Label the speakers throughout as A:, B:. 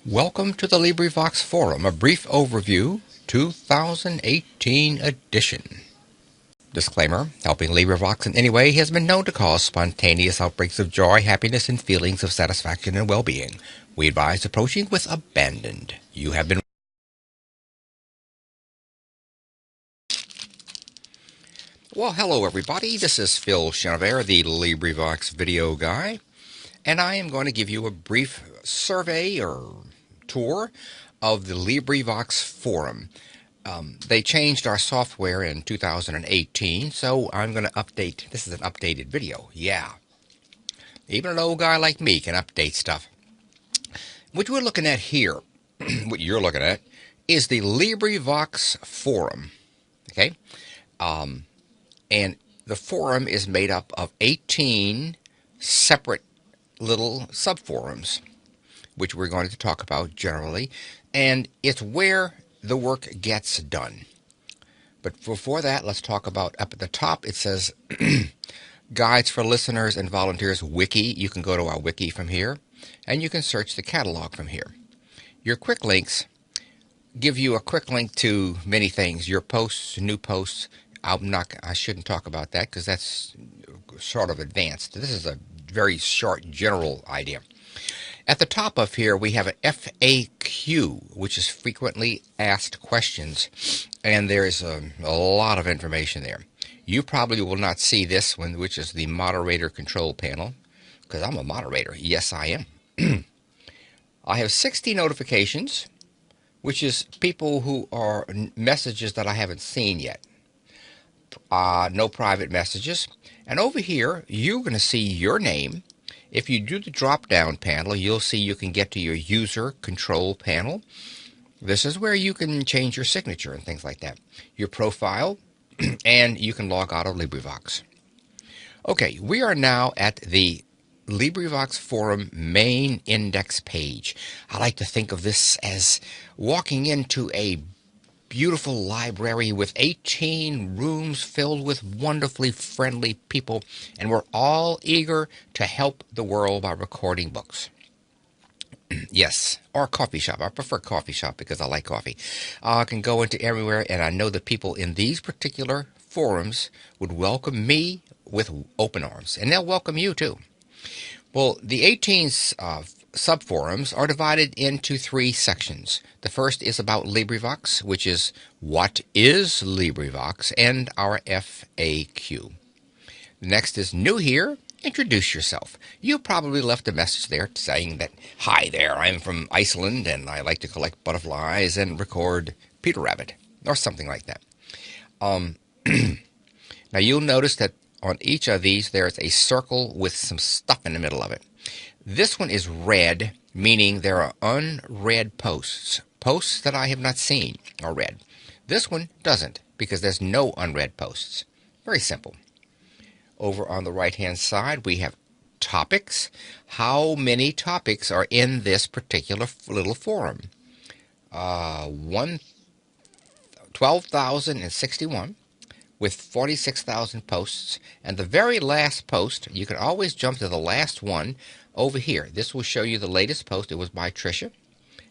A: Welcome to the LibriVox Forum, a brief overview, 2018 edition. Disclaimer, helping LibriVox in any way has been known to cause spontaneous outbreaks of joy, happiness, and feelings of satisfaction and well-being. We advise approaching with abandon. You have been... Well, hello everybody, this is Phil Chenevert, the LibriVox video guy, and I am going to give you a brief survey or tour of the LibriVox Forum. They changed our software in 2018, so I'm going to update. This is an updated video. Yeah. Even an old guy like me can update stuff. What we're looking at here, what you're looking at, is the LibriVox Forum. Okay? And the forum is made up of 18 separate little subforums, which we're going to talk about generally, and it's where the work gets done. But before that, let's talk about up at the top. It says Guides for Listeners and Volunteers Wiki. You can go to our wiki from here, and you can search the catalog from here. Your quick links give you a quick link to many things, your posts, new posts. I shouldn't talk about that because that's sort of advanced. This is a very short general idea. At the top of here, we have an FAQ, which is frequently asked questions, and there's a lot of information there. You probably will not see this one, which is the moderator control panel, because I'm a moderator. Yes, I am. I have 60 notifications, which is people who are messages that I haven't seen yet. No private messages. And over here, you're going to see your name. If you do the drop-down panel, you'll see you can get to your user control panel. This is where you can change your signature and things like that. Your profile, and you can log out of LibriVox. Okay, we are now at the LibriVox Forum main index page. I like to think of this as walking into a beautiful library with 18 rooms filled with wonderfully friendly people, and we're all eager to help the world by recording books. Yes, or coffee shop. I prefer coffee shop because I like coffee. I can go into everywhere, and I know the people in these particular forums would welcome me with open arms, and they'll welcome you too. Well, the 18 subforums are divided into 3 sections. The first is about LibriVox, which is what is LibriVox, and our FAQ. The next is new here. Introduce yourself. You probably left a message there saying that, hi there, I'm from Iceland and I like to collect butterflies and record Peter Rabbit, or something like that. Now you'll notice that on each of these there's a circle with some stuff in the middle of it. This one is red, meaning there are unread posts. Posts that I have not seen are read. This one doesn't, because there's no unread posts. Very simple. Over on the right-hand side, we have topics. How many topics are in this particular little forum? 12,061 with 46,000 posts. And the very last post, you can always jump to the last one over here. This will show you the latest post. It was by Tricia,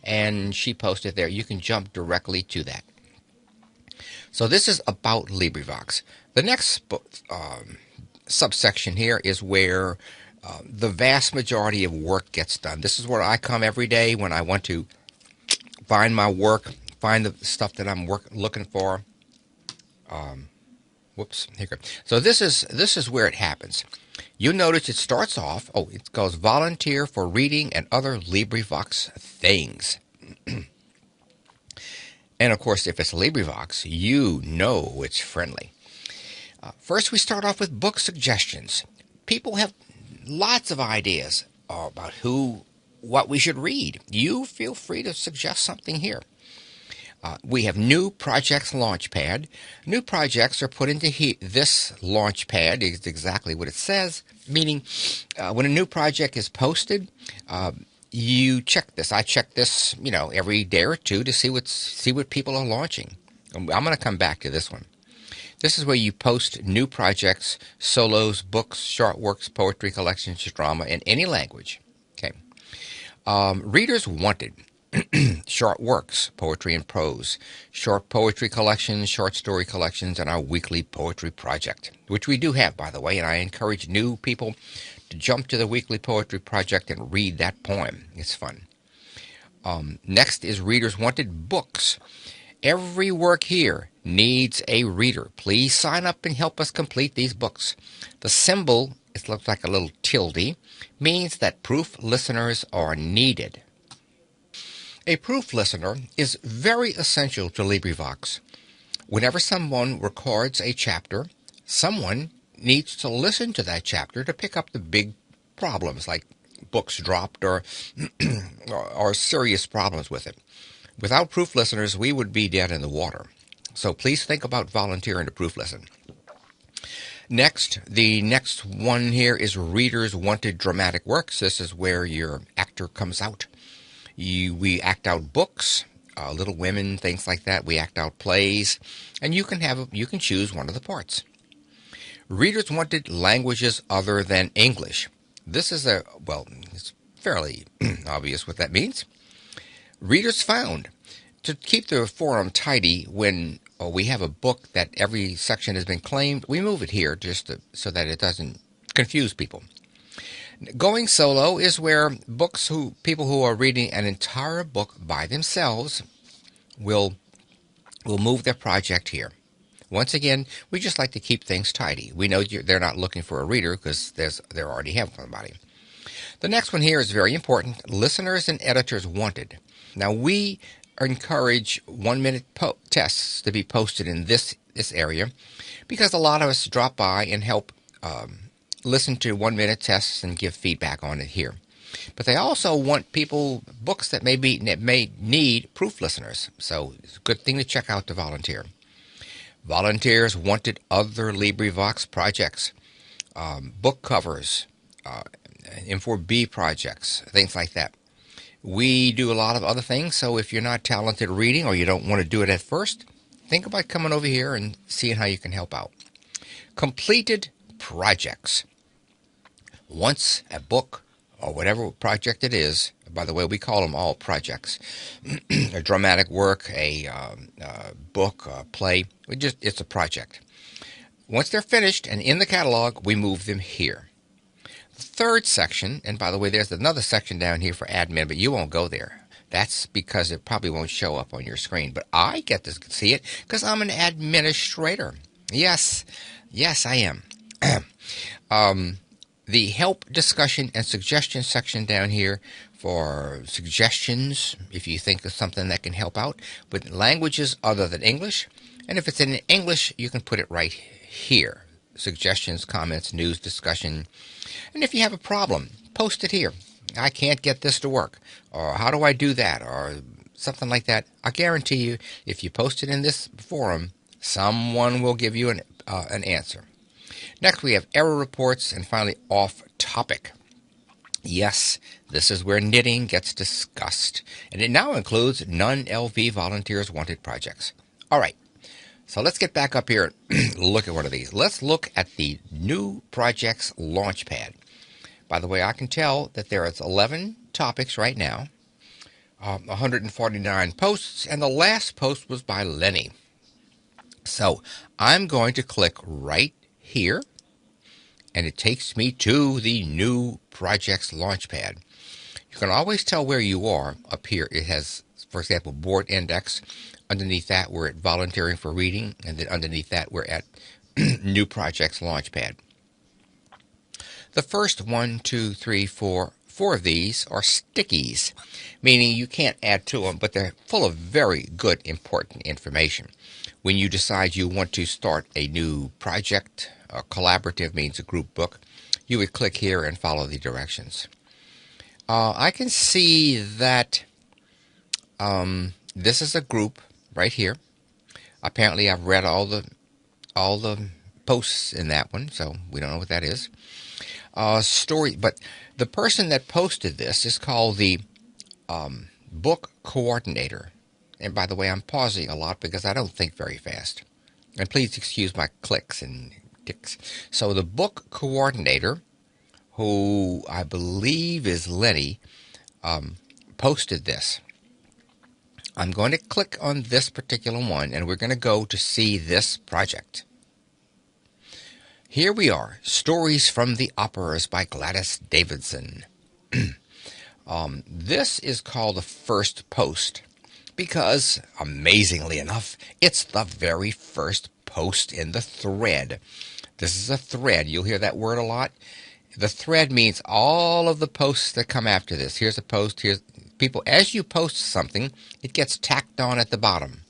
A: and she posted there. You can jump directly to that. So this is about LibriVox. The next subsection here is where the vast majority of work gets done. This is where I come every day when I want to find my work, find the stuff that I'm looking for. Whoops, here we go. So this is where it happens. You'll notice it starts off, it goes volunteer for reading and other LibriVox things. And of course, if it's LibriVox, you know it's friendly. First, we start off with book suggestions. People have lots of ideas about what we should read. You feel free to suggest something here. We have new Projects Launchpad. New projects are put into this Launchpad, is exactly what it says, meaning when a new project is posted, you check this. I check this, every day or two to see what people are launching. I'm going to come back to this one. This is where you post new projects, solos, books, short works, poetry collections, drama in any language. Okay. Readers wanted. short works, poetry and prose, short poetry collections, short story collections, and our weekly poetry project, which we do have, by the way, and I encourage new people to jump to the weekly poetry project and read that poem. It's fun. Next is Readers Wanted Books. Every work here needs a reader. Please sign up and help us complete these books. The symbol, it looks like a little tilde, means that proof listeners are needed. A proof listener is very essential to LibriVox. Whenever someone records a chapter, someone needs to listen to that chapter to pick up the big problems like books dropped or, or serious problems with it. Without proof listeners, we would be dead in the water. So please think about volunteering to proof listen. Next, the next one here is Readers Wanted Dramatic Works. This is where your actor comes out. We act out books, Little Women, things like that. We act out plays, and you can choose one of the parts. Readers Wanted Languages Other Than English. This is it's fairly obvious what that means. Readers Found. To keep the forum tidy when we have a book that every section has been claimed, we move it here so that it doesn't confuse people. Going solo is where people who are reading an entire book by themselves will move their project here. Once again, we just like to keep things tidy. We know they're not looking for a reader because they already have somebody. The next one here is very important. Listeners and editors wanted. Now we encourage 1-minute tests to be posted in this area because a lot of us drop by and help listen to 1-minute tests and give feedback on it here. But they also want books that may need proof listeners. So it's a good thing to check out to volunteer. Volunteers wanted other LibriVox projects, book covers, M4B projects, things like that. We do a lot of other things, so if you're not talented reading or you don't want to do it at first, think about coming over here and seeing how you can help out. Completed projects. Once a book or whatever project it is, by the way, we call them all projects, a dramatic work, a book, a play, it's a project. Once they're finished and in the catalog, we move them here. The third section, and by the way, there's another section down here for admin, but you won't go there. That's because it probably won't show up on your screen, but I get to see it because I'm an administrator. Yes, I am. The help, discussion, and suggestion section down here for suggestions, if you think of something that can help out, with languages other than English. And if it's in English, you can put it right here. Suggestions, comments, news, discussion. And if you have a problem, post it here. I can't get this to work. Or how do I do that? Or something like that. I guarantee you, if you post it in this forum, someone will give you an answer. Next, we have error reports, and finally, off topic. Yes, this is where knitting gets discussed, and it now includes non-LV volunteers wanted projects. All right, so let's get back up here and look at one of these. Let's look at the new Projects Launchpad. By the way, I can tell that there is 11 topics right now, 149 posts, and the last post was by Lenny. So I'm going to click right here, and it takes me to the new Projects Launchpad. You can always tell where you are up here. It has, for example, board index. Underneath that, we're at volunteering for reading, and then underneath that, we're at new Projects Launchpad. The first 1, 2, 3, 4 of these are stickies, meaning you can't add to them, but they're full of very good, important information. When you decide you want to start a new project, a collaborative means a group book, you would click here and follow the directions. I can see that this is a group right here. Apparently, I've read all the posts in that one, so we don't know what that is. Story, but the person that posted this is called the book coordinator. And by the way, I'm pausing a lot because I don't think very fast. And please excuse my clicks and ticks. So the book coordinator, who I believe is Lenny, posted this. I'm going to click on this particular one, and we're going to go to see this project. Here we are, Stories from the Operas by Gladys Davidson. This is called the first post because, amazingly enough, it's the very first post in the thread. This is a thread. You'll hear that word a lot. The thread means all of the posts that come after this. Here's a post. Here's people. As you post something, it gets tacked on at the bottom.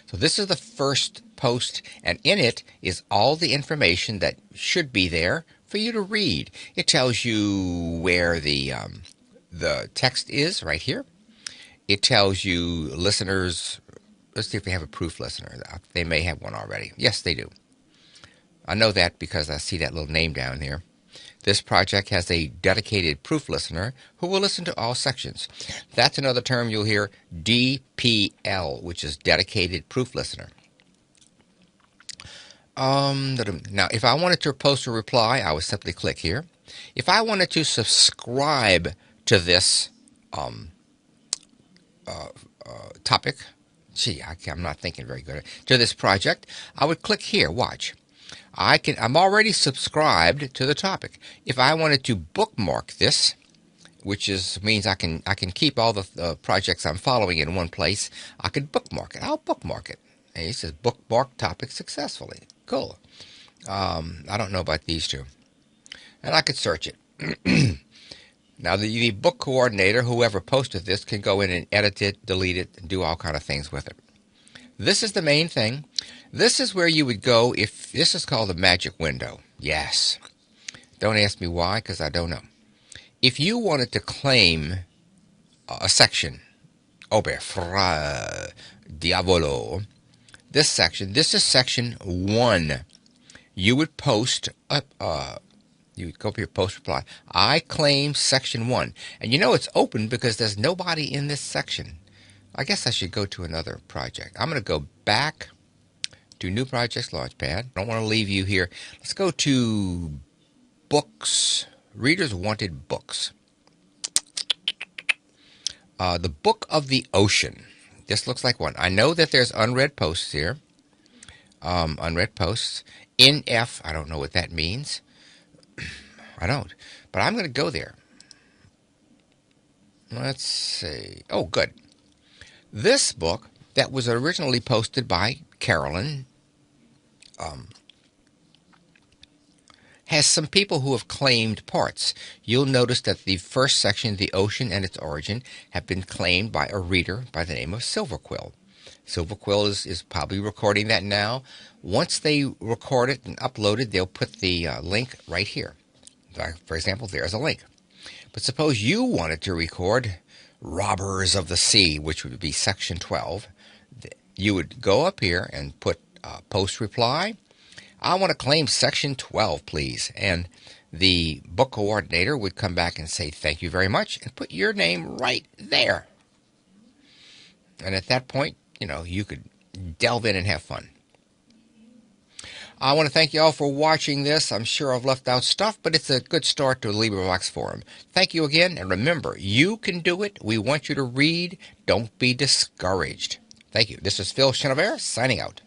A: So this is the first post, and in it is all the information that should be there for you to read. It tells you where the text is right here. It tells you listeners. Let's see if we have a proof listener. They may have one already. Yes, they do. I know that because I see that little name down here. This project has a dedicated proof listener who will listen to all sections. That's another term you'll hear, DPL, which is dedicated proof listener. Now, if I wanted to post a reply, I would simply click here. If I wanted to subscribe to this topic, I'm not thinking very good, to this project, I would click here. Watch. I'm already subscribed to the topic. If I wanted to bookmark this, which means I can keep all the projects I'm following in one place, I could bookmark it. I'll bookmark it. And it says bookmark topic successfully. Cool. I don't know about these two. And I could search it. Now the book coordinator, whoever posted this, can go in and edit it, delete it, and do all kind of things with it. This is the main thing. This is where you would go if this is called the magic window. Yes. Don't ask me why, because I don't know. If you wanted to claim a section, Ober Fra Diavolo, this section, this is section 1. You would post, you would go up here, post reply. I claim section 1. And you know it's open because there's nobody in this section. I guess I should go to another project. I'm going to go back to New Projects Launchpad. I don't want to leave you here. Let's go to Books. Readers Wanted Books. The Book of the Ocean. This looks like one. I know that there's unread posts here. Unread posts. NF, I don't know what that means. I don't. But I'm going to go there. Let's see. Oh, good. This book that was originally posted by Carolyn has some people who have claimed parts. You'll notice that the first section, The Ocean and Its Origin, have been claimed by a reader by the name of Silverquill. Silverquill is probably recording that now. Once they record it and upload it, they'll put the link right here. For example, there's a link. But suppose you wanted to record Robbers of the Sea, which would be section 12. You would go up here and put post reply. I want to claim section 12, please. And the book coordinator would come back and say, thank you very much, and put your name right there. And at that point, you could delve in and have fun. I want to thank you all for watching this. I'm sure I've left out stuff, but it's a good start to the LibriVox Forum. Thank you again, and remember, you can do it. We want you to read. Don't be discouraged. Thank you. This is Phil Chenevert signing out.